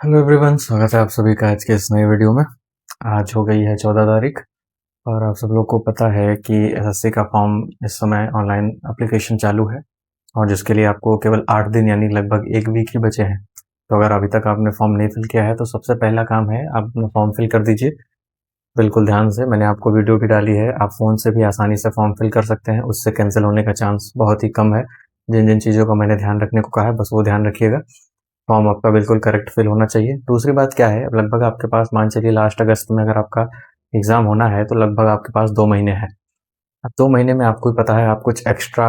Hello everyone, स्वागत है आप सभी का आज के इस नए वीडियो में। आज हो गई है 14 तारीख और आप सब लोग को पता है कि एसएससी का फॉर्म इस समय ऑनलाइन एप्लीकेशन चालू है और जिसके लिए आपको केवल 8 दिन यानी लगभग एक वीक ही बचे हैं। तो अगर अभी तक आपने फॉर्म नहीं फिल किया है तो सबसे पहला काम है आप अपना फॉर्म फिल कर दीजिए। बिल्कुल ध्यान से, मैंने आपको वीडियो भी डाली है, आप फ़ोन से भी आसानी से फॉर्म फिल कर सकते हैं, उससे कैंसिल होने का चांस बहुत ही कम है। जिन जिन चीज़ों का मैंने ध्यान रखने को कहा है बस वो ध्यान रखिएगा। फॉर्म आपका बिल्कुल करेक्ट फिल होना चाहिए। दूसरी बात क्या है, लगभग आपके पास मान चलिए लास्ट अगस्त में अगर आपका एग्ज़ाम होना है तो लगभग आपके पास 2 महीने हैं। अब 2 महीने में आपको पता है आप कुछ एक्स्ट्रा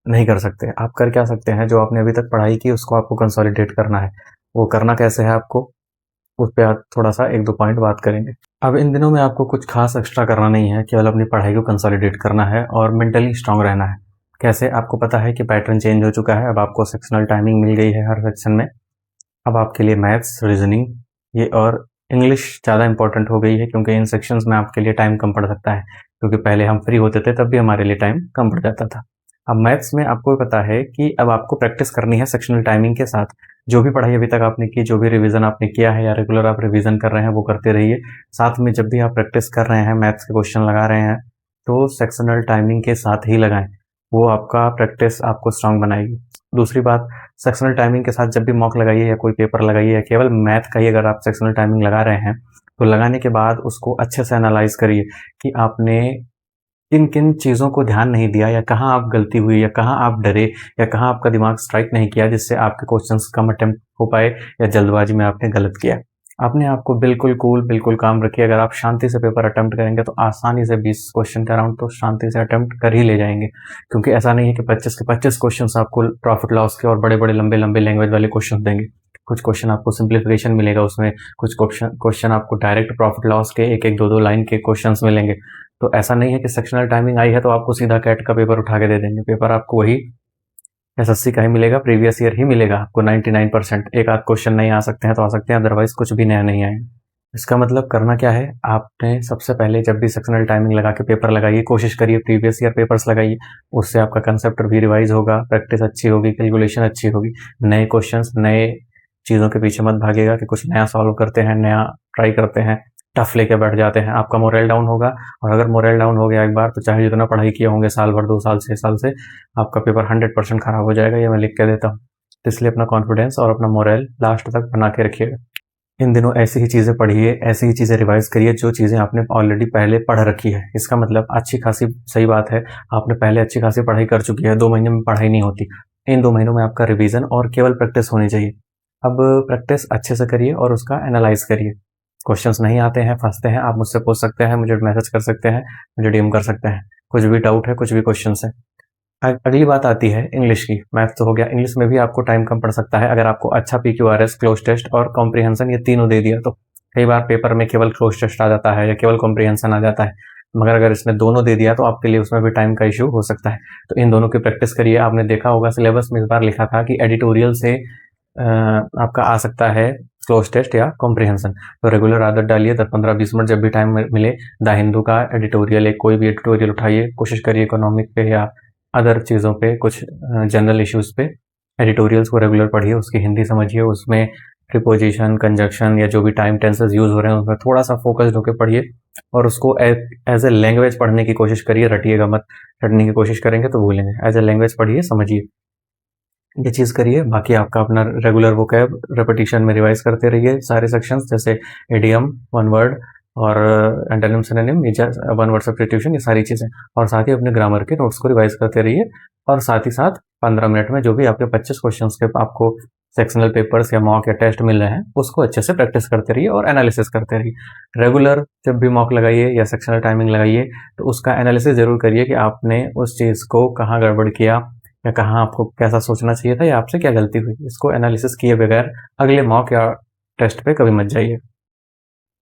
नहीं कर सकते। आप कर क्या सकते हैं, जो आपने अभी तक पढ़ाई की उसको आपको कंसोलिडेट करना है। वो करना कैसे है आपको, उस पर आप थोड़ा सा एक दो पॉइंट बात करेंगे। अब इन दिनों में आपको कुछ खास एक्स्ट्रा करना नहीं है, केवल अपनी पढ़ाई को कंसोलिडेट करना है और मेंटली स्ट्रांग रहना है। कैसे, आपको पता है कि पैटर्न चेंज हो चुका है, अब आपको सेक्शनल टाइमिंग मिल गई है हर सेक्शन में। अब आपके लिए मैथ्स, रीजनिंग ये और इंग्लिश ज़्यादा इंपॉर्टेंट हो गई है, क्योंकि इन सेक्शंस में आपके लिए टाइम कम पड़ सकता है, क्योंकि पहले हम फ्री होते थे तब भी हमारे लिए टाइम कम पड़ जाता था। अब मैथ्स में आपको पता है कि अब आपको प्रैक्टिस करनी है सेक्शनल टाइमिंग के साथ। जो भी पढ़ाई अभी तक आपने की, जो भी रिवीजन आपने किया है या रेगुलर आप रिवीजन कर रहे हैं वो करते रहिए। साथ में जब भी आप प्रैक्टिस कर रहे हैं, मैथ्स के क्वेश्चन लगा रहे हैं, तो सेक्शनल टाइमिंग के साथ ही लगाएं। वो आपका प्रैक्टिस आपको स्ट्रांग बनाएगी। दूसरी बात, सेक्शनल टाइमिंग के साथ जब भी मॉक लगाइए या कोई पेपर लगाइए या केवल मैथ का ही अगर आप सेक्शनल टाइमिंग लगा रहे हैं तो लगाने के बाद उसको अच्छे से एनालाइज करिए कि आपने किन किन चीज़ों को ध्यान नहीं दिया या कहाँ आप गलती हुई या कहाँ आप डरे या कहाँ आपका दिमाग स्ट्राइक नहीं किया, जिससे आपके क्वेश्चंस कम अटेम्प्ट हो पाए या जल्दबाजी में आपने गलत किया। अपने आप को बिल्कुल कूल, बिल्कुल काम रखिए। अगर आप शांति से पेपर अटेम्प्ट करेंगे तो आसानी से 20 क्वेश्चन के अराउंड तो शांति से अटेम्प्ट कर ही ले जाएंगे, क्योंकि ऐसा नहीं है कि 25 के 25 क्वेश्चन आपको प्रॉफिट लॉस के और बड़े बड़े लंबे लंबे लैंग्वेज वाले क्वेश्चन देंगे। कुछ क्वेश्चन आपको सिंप्लीफिकेशन मिलेगा उसमें, कुछ क्वेश्चन आपको डायरेक्ट प्रॉफिट लॉस के एक एक दो दो लाइन के क्वेश्चन मिलेंगे। तो ऐसा नहीं है कि सेक्शनल टाइमिंग आई है तो आपको सीधा कैट का पेपर उठा के दे देंगे। पेपर आपको वही एसएससी का ही मिलेगा, प्रीवियस ईयर ही मिलेगा आपको 99%। एक आध क्वेश्चन नहीं आ सकते हैं तो आ सकते हैं, अदरवाइज कुछ भी नया नहीं आएगा। इसका मतलब करना क्या है, आपने सबसे पहले जब भी सेक्शनल टाइमिंग लगा के पेपर लगाइए, कोशिश करिए प्रीवियस ईयर पेपर्स लगाइए। उससे आपका कंसेप्ट भी रिवाइज होगा, प्रैक्टिस अच्छी होगी, कैलकुलेशन अच्छी होगी। नए क्वेश्चंस, नए चीज़ों के पीछे मत भागिएगा कि कुछ नया सॉल्व करते हैं, नया ट्राई करते हैं, टफ लेके बैठ जाते हैं, आपका मोरल डाउन होगा। और अगर मोरल डाउन हो गया एक बार तो चाहे जितना पढ़ाई किए होंगे साल भर, 2 साल, 6 साल से, आपका पेपर 100% खराब हो जाएगा, ये मैं लिख के देता हूँ। तो इसलिए अपना कॉन्फिडेंस और अपना मोरल लास्ट तक बना के रखिएगा। इन दिनों ऐसी ही चीज़ें पढ़िए, ऐसी ही चीज़ें रिवाइज करिए जो चीज़ें आपने ऑलरेडी पहले पढ़ रखी है। इसका मतलब अच्छी खासी, सही बात है, आपने पहले अच्छी खासी पढ़ाई कर चुकी है। 2 महीने में पढ़ाई नहीं होती, इन 2 महीनों में आपका रिवीजन और केवल प्रैक्टिस होनी चाहिए। अब प्रैक्टिस अच्छे से करिए और उसका एनालाइज करिए। क्वेश्चंस नहीं आते हैं, फंसते हैं, आप मुझसे पूछ सकते हैं, मुझे मैसेज कर सकते हैं, मुझे डीएम कर सकते हैं। कुछ भी डाउट है, कुछ भी क्वेश्चन है। अगली बात आती है इंग्लिश की। मैथ तो हो गया, इंग्लिश में भी आपको टाइम कम पड़ सकता है। अगर आपको अच्छा PQRS, क्लोज टेस्ट और कॉम्प्रिहेंशन ये तीनों दे दिया तो कई बार पेपर में केवल क्लोज टेस्ट आ जाता है या केवल कॉम्प्रिहेंशन आ जाता है, मगर अगर इसने दोनों दे दिया तो आपके लिए उसमें भी टाइम का इशू हो सकता है। तो इन दोनों की प्रैक्टिस करिए। आपने देखा होगा सिलेबस में इस बार लिखा था कि एडिटोरियल से आपका आ सकता है क्लोज टेस्ट या कॉम्प्रिहेंशन। तो रेगुलर आदत डालिए, 10-15-20 मिनट जब भी टाइम मिले द हिंदू का एडिटोरियल, एक कोई भी एडिटोरियल उठाइए, कोशिश करिए इकोनॉमिक पे या अदर चीज़ों पे, कुछ जनरल इश्यूज़ पे एडिटोरियल्स को रेगुलर पढ़िए, उसकी हिंदी समझिए, उसमें प्रीपोजिशन, कंजक्शन या जो भी टाइम टेंसेस यूज़ हो रहे हैं उसमें थोड़ा सा फोकस्ड होकर पढ़िए और उसको एज ए लैंग्वेज पढ़ने की कोशिश करिए। रटिएगा मत, रटने की कोशिश करेंगे तो भूलेंगे। एज ए लैंग्वेज पढ़िए, समझिए, ये चीज़ करिए। बाकी आपका अपना रेगुलर वोकैब रेपिटेशन में रिवाइज करते रहिए सारे सेक्शंस, जैसे इडियम, वन वर्ड और antonym, synonym, one word substitution, ये सारी चीज़ें। और साथ ही अपने ग्रामर के नोट्स को रिवाइज करते रहिए। और साथ ही साथ 15 मिनट में जो भी आपके 25 क्वेश्चन के आपको सेक्शनल पेपर्स या मॉक या टेस्ट मिल रहे हैं उसको अच्छे से प्रैक्टिस करते रहिए और एनालिसिस करते रहिए। रेगुलर जब भी मॉक लगाइए या सेक्शनल टाइमिंग लगाइए तो उसका एनालिसिस जरूर करिए कि आपने उस चीज़ को कहाँ गड़बड़ किया या कहाँ आपको कैसा सोचना चाहिए था या आपसे क्या गलती हुई। इसको एनालिसिस किए बगैर अगले मॉक या टेस्ट पे कभी मत जाइए।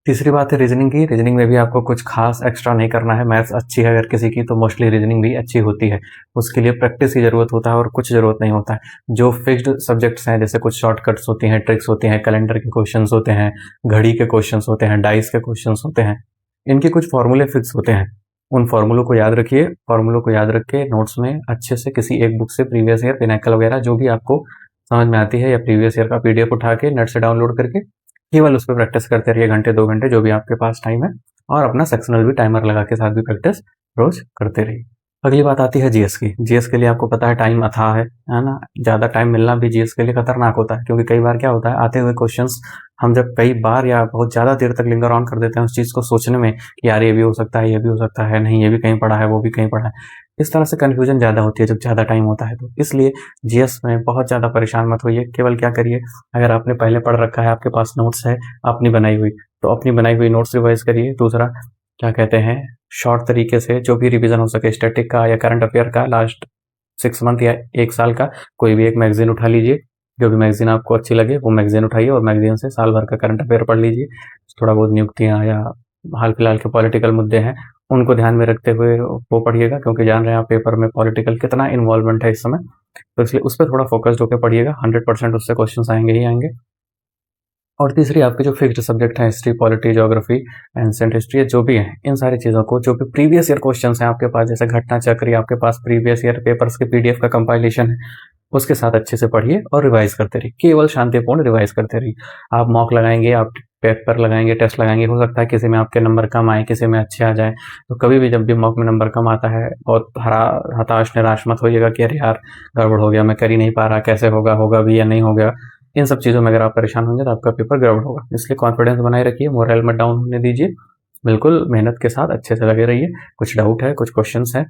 तीसरी बात है रीजनिंग की। रीजनिंग में भी आपको कुछ खास एक्स्ट्रा नहीं करना है। मैथ्स अच्छी है अगर किसी की तो मोस्टली रीजनिंग भी अच्छी होती है। उसके लिए प्रैक्टिस की ज़रूरत होता है और कुछ ज़रूरत नहीं होता है। जो फिक्स्ड सब्जेक्ट्स हैं, जैसे कुछ शॉर्टकट्स होती हैं, ट्रिक्स होती हैं, कैलेंडर के क्वेश्चंस होते हैं, घड़ी के क्वेश्चंस होते हैं, डाइस के क्वेश्चंस होते हैं, इनके कुछ फॉर्मूले फिक्स होते हैं। उन फॉर्मूलों को याद रखिए। फॉर्मूलों को याद रख के नोट्स में अच्छे से किसी एक बुक से प्रीवियस ईयर, पिनाकल वगैरह जो भी आपको समझ में आती है, या प्रीवियस ईयर का पीडीएफ उठा के नेट से डाउनलोड करके केवल उस पर प्रैक्टिस करते रहिए, घंटे 2 घंटे जो भी आपके पास टाइम है, और अपना सेक्शनल भी टाइमर लगा के साथ भी प्रैक्टिस रोज करते रहिए। अगली बात आती है जीएस की। जीएस के लिए आपको पता है टाइम अथाह है ना? ज़्यादा टाइम मिलना भी जीएस के लिए खतरनाक होता है, क्योंकि कई बार क्या होता है, आते हुए क्वेश्चंस हम जब कई बार या बहुत ज़्यादा देर तक लिंगर ऑन कर देते हैं उस चीज़ को सोचने में कि यार ये भी हो सकता है, ये भी हो सकता है, नहीं ये भी कहीं पढ़ा है, वो भी कहीं पढ़ा है, इस तरह से कन्फ्यूजन ज़्यादा होती है जब ज़्यादा टाइम होता है तो। इसलिए जीएस में बहुत ज़्यादा परेशान मत होइए, केवल क्या करिए, अगर आपने पहले पढ़ रखा है, आपके पास नोट्स है अपनी बनाई हुई, तो अपनी बनाई हुई नोट्स रिवाइज करिए। दूसरा क्या कहते हैं, शॉर्ट तरीके से जो भी रिवीजन हो सके स्टैटिक का या करंट अफेयर का, लास्ट 6 मंथ या 1 साल का कोई भी एक मैगजीन उठा लीजिए, जो भी मैगजीन आपको अच्छी लगे वो मैगजीन उठाइए और मैगजीन से साल भर का करंट अफेयर पढ़ लीजिए। थोड़ा बहुत नियुक्तियाँ या हाल फिलहाल के पॉलिटिकल मुद्दे हैं उनको ध्यान में रखते हुए वो पढ़िएगा, क्योंकि जान रहे हैं आप पेपर में पॉलिटिकल कितना इन्वॉल्वमेंट है इस समय, तो इसलिए उस पर थोड़ा फोकस्ड होकर पढ़िएगा। 100% उससे क्वेश्चन आएंगे ही आएंगे। और तीसरी आपके जो फिक्स्ड सब्जेक्ट है, history, polity, geography, ancient history, जो भी है, इन सारी चीज़ों को जो भी प्रीवियस ईयर क्वेश्चंस हैं आपके पास, जैसे घटना चक्र या आपके पास प्रीवियस ईयर पेपर्स के पीडीएफ का कंपाइलेशन है, उसके साथ अच्छे से पढ़िए और रिवाइज करते रहिए, केवल शांतिपूर्ण रिवाइज करते रहिए। आप मॉक लगाएंगे, आप पेपर लगाएंगे, टेस्ट लगाएंगे, हो सकता है किसी में आपके नंबर कम आए, किसी में अच्छे आ जाए, तो कभी भी जब भी मॉक में नंबर कम आता है बहुत हताश निराश मत होइएगा कि अरे यार गड़बड़ हो गया, मैं कर ही नहीं पा रहा, कैसे होगा, होगा भी या नहीं होगा। इन सब चीज़ों में अगर आप परेशान होंगे तो आपका पेपर गड़बड़ होगा, इसलिए कॉन्फिडेंस बनाए रखिए, मोरल मत डाउन होने दीजिए, बिल्कुल मेहनत के साथ अच्छे से लगे रहिए। कुछ डाउट है, कुछ क्वेश्चंस हैं,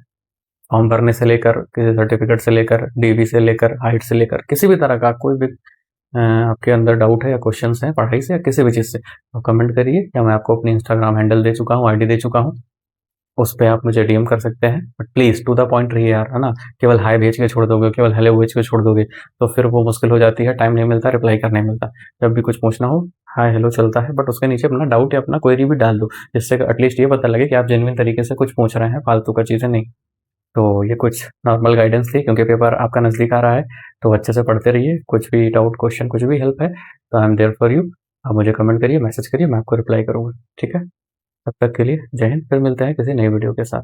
फॉर्म भरने से लेकर, किसी सर्टिफिकेट से लेकर, डीबी से लेकर, हाइट से लेकर, किसी भी तरह का कोई भी आपके अंदर डाउट है या क्वेश्चंस हैं पढ़ाई से या किसी भी चीज़ से, तो कमेंट करिए, या मैं आपको अपनी इंस्टाग्राम हैंडल दे चुका हूँ, आईडी दे चुका हूँ, उस पे आप मुझे डीएम कर सकते हैं। But please to the point रहिए यार, है ना? केवल हाय भेज के छोड़ दोगे, केवल हेलो भेज के छोड़ दोगे, तो फिर वो मुश्किल हो जाती है, टाइम नहीं मिलता, रिप्लाई करने मिलता। जब भी कुछ पूछना हो, हाय हेलो चलता है, बट उसके नीचे अपना डाउट या अपना क्वेरी भी डाल दो, जिससे एटलीस्ट ये पता लगे कि आप जेन्युइन तरीके से कुछ पूछ रहे हैं, फालतू का चीज़ें नहीं। तो ये कुछ नॉर्मल गाइडेंस थी, क्योंकि पेपर आपका नज़दीक आ रहा है, तो अच्छे से पढ़ते रहिए। कुछ भी डाउट, क्वेश्चन, कुछ भी हेल्प है तो I am there for you. आप मुझे कमेंट करिए, मैसेज करिए, मैं आपको रिप्लाई करूँगा, ठीक है? तब तक के लिए जय हिंद, फिर मिलते हैं किसी नई वीडियो के साथ।